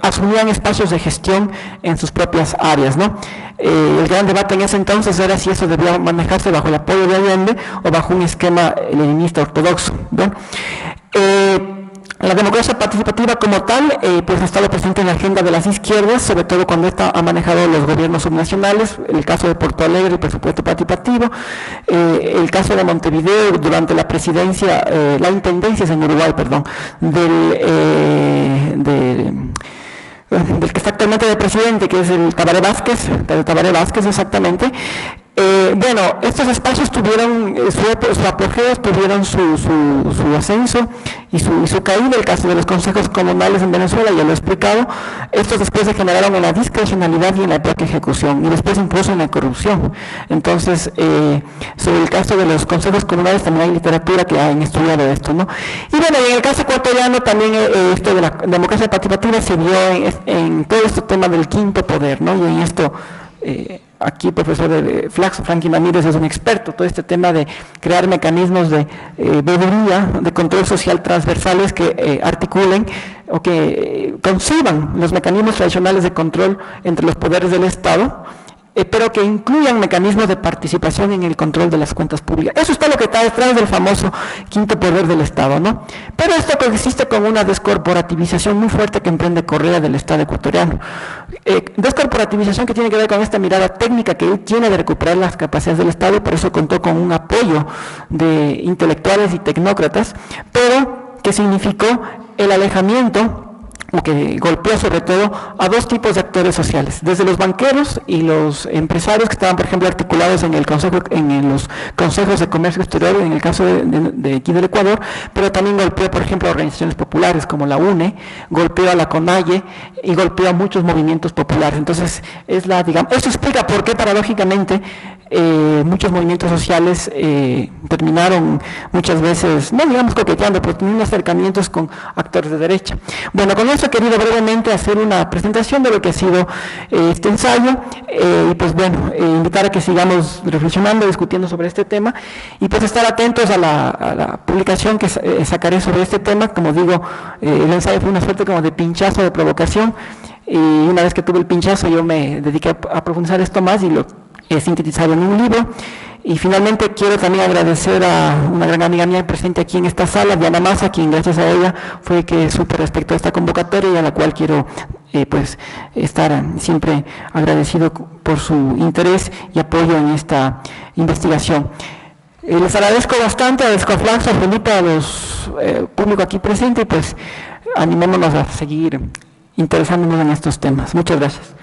asumían espacios de gestión en sus propias áreas, ¿no? El gran debate en ese entonces era si eso debía manejarse bajo el apoyo de Allende o bajo un esquema leninista ortodoxo, ¿no? La democracia participativa como tal, pues ha estado presente en la agenda de las izquierdas, sobre todo cuando esta ha manejado los gobiernos subnacionales, el caso de Porto Alegre, el presupuesto participativo, el caso de Montevideo durante la presidencia, la intendencia en Uruguay, perdón, del que está actualmente de presidente, que es el Tabaré Vázquez exactamente. Estos espacios tuvieron su apogeo, tuvieron su ascenso y su caída. El caso de los consejos comunales en Venezuela, ya lo he explicado. Estos después se generaron en la discrecionalidad y en la propia ejecución, y después incluso en la corrupción. Entonces, sobre el caso de los consejos comunales también hay literatura que ha estudiado esto, ¿no? Y bueno, en el caso ecuatoriano también esto de la democracia participativa se vio en todo este tema del quinto poder, ¿no? Y en esto aquí el profesor Franklin Ramírez es un experto, todo este tema de crear mecanismos de veeduría, de control social transversales que articulen o que conciban los mecanismos tradicionales de control entre los poderes del Estado pero que incluyan mecanismos de participación en el control de las cuentas públicas. Eso está lo que está detrás del famoso quinto poder del Estado, ¿no? Pero esto coexiste con una descorporativización muy fuerte que emprende Correa del Estado ecuatoriano. Descorporativización que tiene que ver con esta mirada técnica que él tiene de recuperar las capacidades del Estado, y por eso contó con un apoyo de intelectuales y tecnócratas, pero que significó el alejamiento, o que golpeó sobre todo a dos tipos de actores sociales, desde los banqueros y los empresarios que estaban, por ejemplo, articulados en el consejo, en los consejos de comercio exterior, en el caso de aquí del Ecuador, pero también golpeó, por ejemplo, a organizaciones populares como la UNE, golpeó a la CONAIE y golpeó a muchos movimientos populares. Entonces, eso explica por qué paradójicamente muchos movimientos sociales terminaron muchas veces, no digamos coqueteando, pero teniendo acercamientos con actores de derecha. Bueno, con eso he querido brevemente hacer una presentación de lo que ha sido este ensayo, y pues bueno, invitar a que sigamos reflexionando, discutiendo sobre este tema, y pues estar atentos a la publicación que sacaré sobre este tema. Como digo, el ensayo fue una suerte como de pinchazo, de provocación, y una vez que tuve el pinchazo yo me dediqué a profundizar esto más y lo he sintetizado en un libro. Y finalmente quiero también agradecer a una gran amiga mía presente aquí en esta sala, Diana Maza, quien gracias a ella fue que supe respecto a esta convocatoria, y a la cual quiero pues estar siempre agradecido por su interés y apoyo en esta investigación. Les agradezco bastante, agradezco a Flaxo, a Felipe, a los público aquí presente, y pues animémonos a seguir interesándonos en estos temas. Muchas gracias.